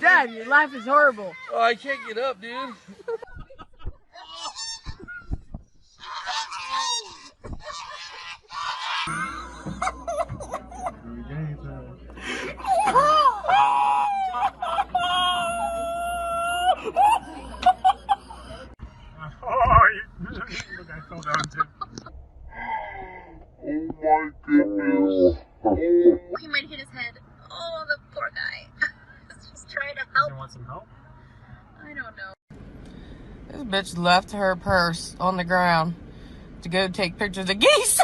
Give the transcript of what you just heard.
Dad, your life is horrible. Oh, I can't get up, dude. Look, I fell down too. Oh my goodness. He might hit his head. Oh, the poor guy. He's just trying to help. You want some help? I don't know. This bitch left her purse on the ground to go take pictures of geese.